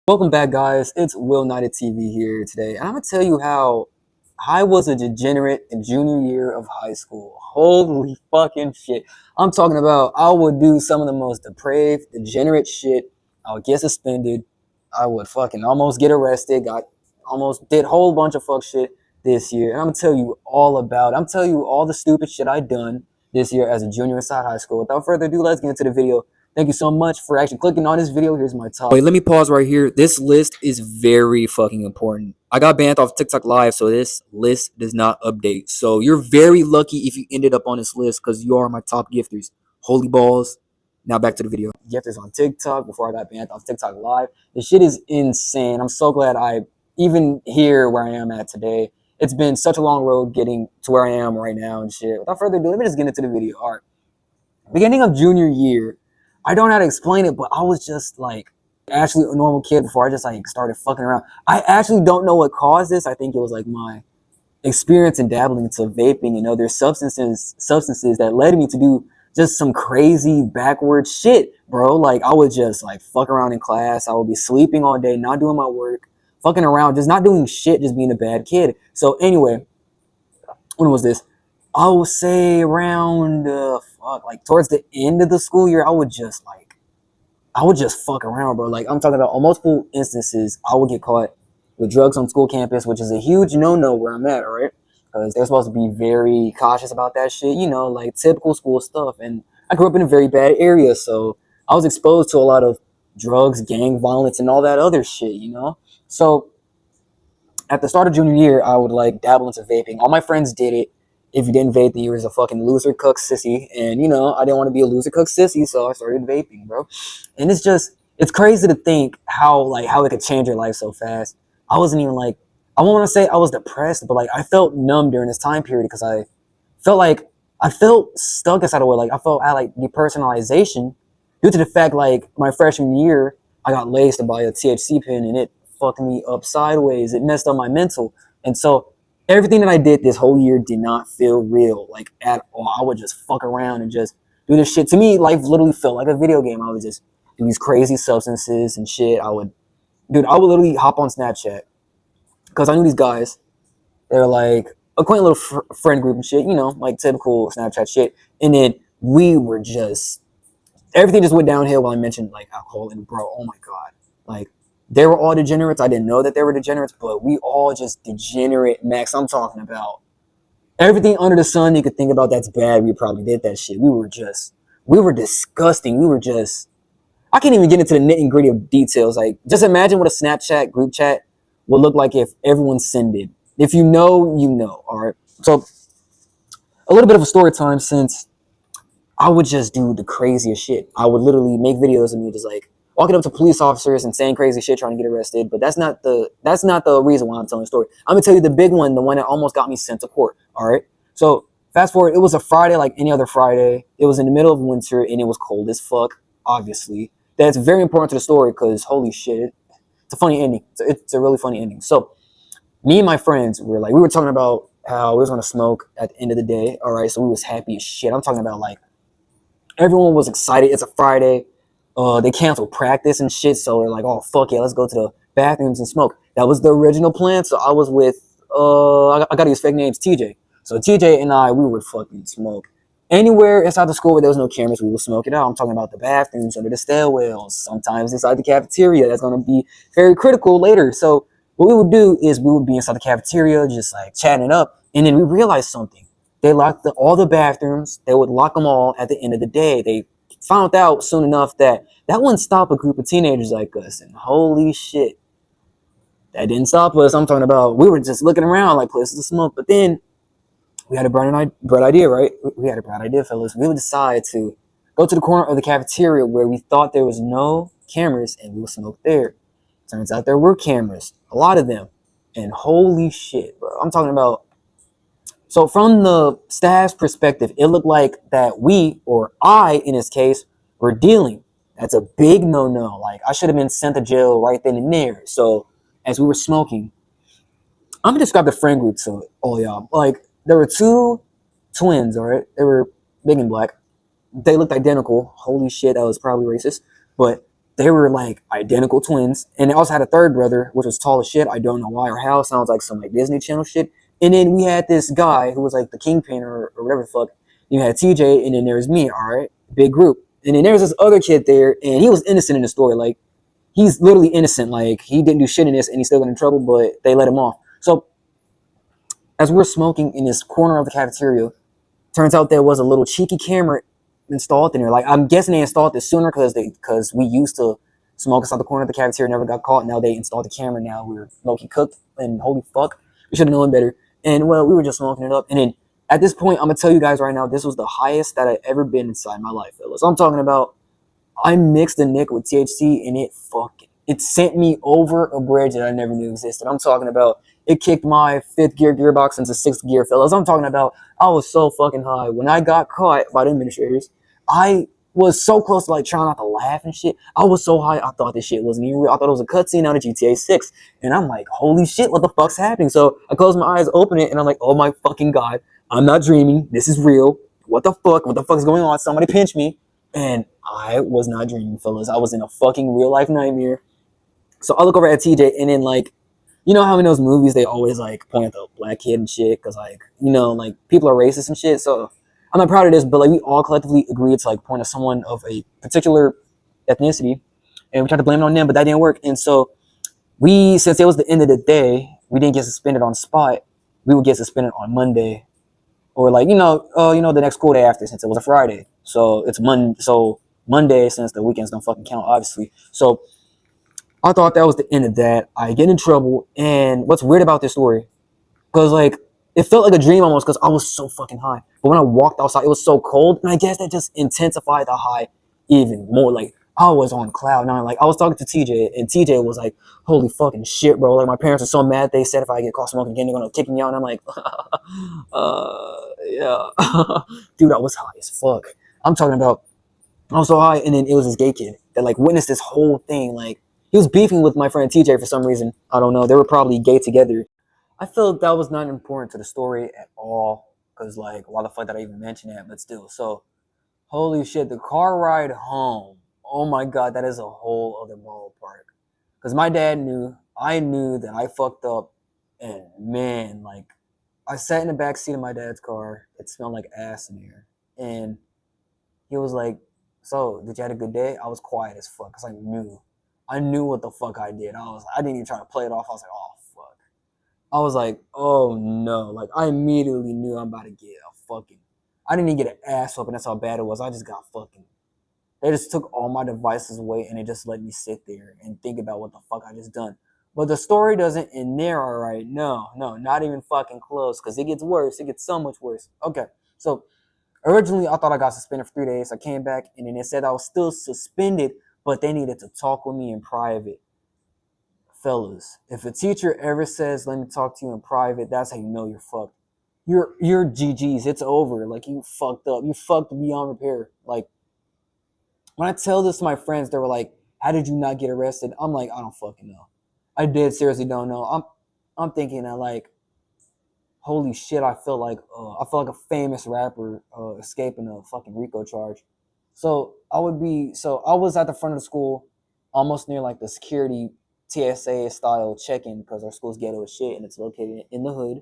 Welcome back, guys. It's willlnitedtv here today, and I'm gonna tell you how I was a degenerate in junior year of high school. Holy fucking shit! I'm talking about I would do some of the most depraved, degenerate shit. I would get suspended. I would fucking almost get arrested. Got almost did a whole bunch of fuck shit this year, and I'm gonna tell you all about it. I'm telling you all the stupid shit I done this year as a junior inside high school. Without further ado, let's get into the video. Thank you so much for actually clicking on this video. Here's my top. Wait, let me pause right here. This list is very fucking important. I got banned off TikTok Live, so this list does not update. So you're very lucky if you ended up on this list because you are my top gifters. Holy balls. Now back to the video. Gifters on TikTok before I got banned off TikTok Live. This shit is insane. I'm so glad I even here where I am at today. It's been such a long road getting to where I am right now and shit. Without further ado, let me just get into the video. All right. Beginning of junior year, I don't know how to explain it, but I was just like actually a normal kid before I just like started fucking around. I actually don't know what caused this. I think it was like my experience in dabbling into vaping and other substances that led me to do just some crazy backward shit, bro. Like I would just like fuck around in class. I would be sleeping all day, not doing my work, fucking around, just not doing shit, just being a bad kid. So anyway, when was this? I would say around like towards the end of the school year, I would just fuck around, bro. Like I'm talking about on multiple instances, I would get caught with drugs on school campus, which is a huge no-no where I'm at, right? Because they're supposed to be very cautious about that shit, like typical school stuff. And I grew up in a very bad area, so I was exposed to a lot of drugs, gang violence, and all that other shit. So at the start of junior year, I would like dabble into vaping. All my friends did it. If you didn't vape, then you was a fucking loser cuck sissy. And I didn't want to be a loser cuck sissy, so I started vaping, bro. And it's crazy to think how it could change your life so fast. I wasn't even like, I won't want to say I was depressed, but like I felt numb during this time period because I felt stuck inside a way. Like I felt I had like depersonalization due to the fact like my freshman year, I got laced by a THC pin and it fucked me up sideways. It messed up my mental. And so everything that I did this whole year did not feel real, like at all. I would just fuck around and just do this shit. To me, life literally felt like a video game. I would just do these crazy substances and shit. I would literally hop on Snapchat because I knew these guys. They're like a quaint little friend group and shit, like typical Snapchat shit. And then we were just, everything just went downhill when I mentioned like alcohol and bro, oh my God. Like, they were all degenerates. I didn't know that they were degenerates, but we all just degenerate max. I'm talking about everything under the sun you could think about that's bad. We probably did that shit. We were disgusting. I can't even get into the nitty gritty of details. Like, just imagine what a Snapchat group chat would look like if everyone sent it. If you know, you know. All right. So, a little bit of a story time since I would just do the craziest shit. I would literally make videos of me just like walking up to police officers and saying crazy shit trying to get arrested. But that's not the reason why I'm telling the story. I'm gonna tell you the big one, the one that almost got me sent to court. All right. So fast forward, it was a Friday like any other Friday. It was in the middle of winter and it was cold as fuck, obviously. That's very important to the story because holy shit, it's a funny ending. It's a really funny ending. So me and my friends we were talking about how we was gonna smoke at the end of the day. All right. So we was happy as shit. I'm talking about like everyone was excited. It's a Friday. They canceled practice and shit, so they're like, oh, fuck yeah, let's go to the bathrooms and smoke. That was the original plan, so I was with, I gotta use fake names, TJ. So TJ and I, we would fucking smoke. Anywhere inside the school where there was no cameras, we would smoke it out. I'm talking about the bathrooms, under the stairwells, sometimes inside the cafeteria. That's gonna be very critical later. So what we would do is we would be inside the cafeteria, just like chatting it up, and then we realized something. They locked all the bathrooms. They would lock them all at the end of the day. They found out soon enough that wouldn't stop a group of teenagers like us. And holy shit, that didn't stop us. I'm talking about we were just looking around like places to smoke. But then we had a bright idea, right? We had a bright idea, fellas. We would decide to go to the corner of the cafeteria where we thought there was no cameras and we would smoke there. Turns out there were cameras, a lot of them. And holy shit, bro. I'm talking about, so from the staff's perspective, it looked like that we, or I in this case, were dealing. That's a big no-no. Like I should have been sent to jail right then and there. So as we were smoking, I'm gonna describe the friend group to all y'all. Like there were two twins, all right? They were big and black. They looked identical. Holy shit, that was probably racist. But they were like identical twins. And they also had a third brother, which was tall as shit. I don't know why or how. Sounds like some like Disney Channel shit. And then we had this guy who was like the kingpin or whatever the fuck. You had TJ, and then there was me, all right? Big group. And then there's this other kid there, and he was innocent in the story. Like, he's literally innocent. Like, he didn't do shit in this, and he still got in trouble, but they let him off. So, as we're smoking in this corner of the cafeteria, turns out there was a little cheeky camera installed in there. Like, I'm guessing they installed this sooner because we used to smoke inside the corner of the cafeteria, never got caught. Now they installed the camera. Now we're low-key cooked, and holy fuck, we should have known better. And well, we were just smoking it up. And then at this point, I'm gonna tell you guys right now, this was the highest that I've ever been inside my life, fellas. I'm talking about I mixed the Nick with THC, and it sent me over a bridge that I never knew existed. I'm talking about it kicked my fifth gear gearbox into sixth gear, fellas. I'm talking about I was so fucking high. When I got caught by the administrators, I was so close to like trying not to laugh and shit. I was so high, I thought this shit wasn't even real. I thought it was a cutscene out of GTA 6. And I'm like, holy shit, what the fuck's happening? So I close my eyes, open it, and I'm like, oh my fucking God, I'm not dreaming. This is real. What the fuck? What the fuck is going on? Somebody pinch me. And I was not dreaming, fellas. I was in a fucking real life nightmare. So I look over at TJ, and then like, you know how in those movies they always like point at the black kid and shit, because like, you know, like people are racist and shit. So I'm not proud of this, but like we all collectively agreed to like point at someone of a particular ethnicity, and we tried to blame it on them, but that didn't work. And so since it was the end of the day, we didn't get suspended on the spot. We would get suspended on Monday, or like the next school day after, since it was a Friday. So it's Monday, since the weekends don't fucking count, obviously. So I thought that was the end of that. I get in trouble, and what's weird about this story, because like it felt like a dream almost, because I was so fucking high. But when I walked outside, it was so cold, and I guess that just intensified the high even more. Like I was on cloud nine. Like I was talking to TJ, and TJ was like, "Holy fucking shit, bro! Like my parents are so mad. They said if I get caught smoking again, they're gonna kick me out." And I'm like, yeah, dude, I was high as fuck. I'm talking about I was so high, and then it was this gay kid that like witnessed this whole thing. Like he was beefing with my friend TJ for some reason. I don't know. They were probably gay together. I felt that was not important to the story at all, because like why the fuck did I even mention that? But still, so holy shit, the car ride home. Oh my God, that is a whole other ballpark. Because my dad knew, I knew that I fucked up, and man, like I sat in the back seat of my dad's car. It smelled like ass in here, and he was like, "So, did you have a good day?" I was quiet as fuck because I knew what the fuck I did. I didn't even try to play it off. I was like, "Oh fuck." I was like, "Oh no!" Like I immediately knew I'm about to get a fucking. I didn't even get an ass whooping. That's how bad it was. I just got fucking. They just took all my devices away, and they just let me sit there and think about what the fuck I just done. But the story doesn't end there, all right? No, not even fucking close, because it gets worse. It gets so much worse. Okay, so originally, I thought I got suspended for 3 days. I came back, and then they said I was still suspended, but they needed to talk with me in private. Fellas, if a teacher ever says, "Let me talk to you in private," that's how you know you're fucked. You're GG's. It's over. Like, you fucked up. You fucked beyond repair. Like, when I tell this to my friends, they were like, "How did you not get arrested?" I'm like, I don't fucking know. I did seriously don't know. I'm thinking that, like, holy shit, I feel like a famous rapper escaping a fucking RICO charge. So I was at the front of the school, almost near like the security TSA style check-in, because our school's ghetto as shit and it's located in the hood.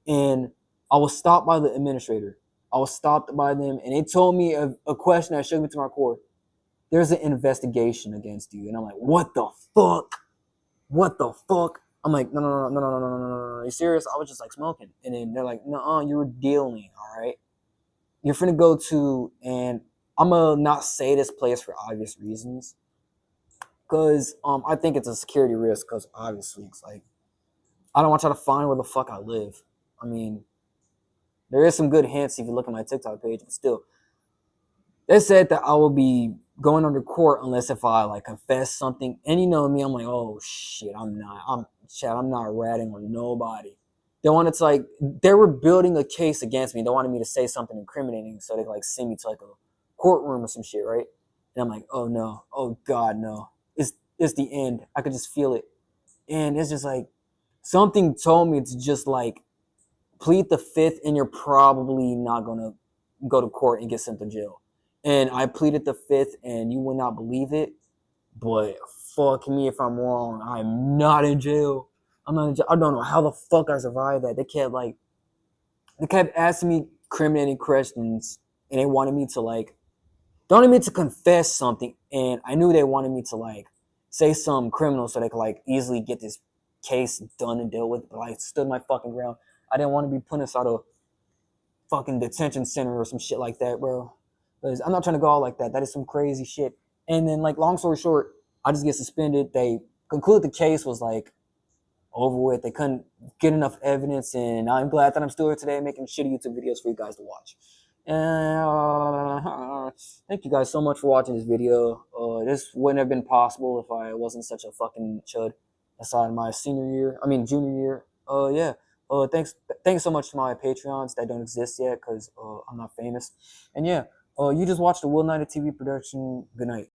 And I was stopped by the administrator. I was stopped by them, and they told me a question that shook me to my core. There's an investigation against you. And I'm like, what the fuck? What the fuck? I'm like, no. Are you serious? I was just like smoking. And then they're like, no, you were dealing, all right? You're finna go to, and I'm gonna not say this place for obvious reasons. Because I think it's a security risk, because obviously it's like, I don't want y'all to find where the fuck I live. I mean, there is some good hints if you look at my TikTok page, but still. They said that I will be going under court unless if I like confess something. And you know me, I'm like, oh shit, I'm not ratting on nobody. They wanted to like, they were building a case against me. They wanted me to say something incriminating so they could like send me to like a courtroom or some shit, right? And I'm like, oh no, oh God, no. It's the end. I could just feel it. And it's just like, something told me to just like plead the fifth, and you're probably not gonna go to court and get sent to jail. And I pleaded the fifth, and you would not believe it, But fuck me if I'm wrong. I'm not in jail. I'm not in jail. I don't know how the fuck I survived that. They kept asking me incriminating questions, and they wanted me to they wanted me to confess something, and I knew they wanted me to say something criminal so they could easily get this case done and dealt with. But I stood my fucking ground. I didn't want to be put inside a fucking detention center or some shit like that, bro. Because I'm not trying to go out like that. That is some crazy shit. And then, long story short, I just get suspended. They concluded the case was over with. They couldn't get enough evidence, and I'm glad that I'm still here today making shitty YouTube videos for you guys to watch. And thank you guys so much for watching this video. This wouldn't have been possible if I wasn't such a fucking chud aside my junior year. Yeah. Thanks so much to my Patreons that don't exist yet because I'm not famous. And yeah, you just watched the Will United TV production. Good night.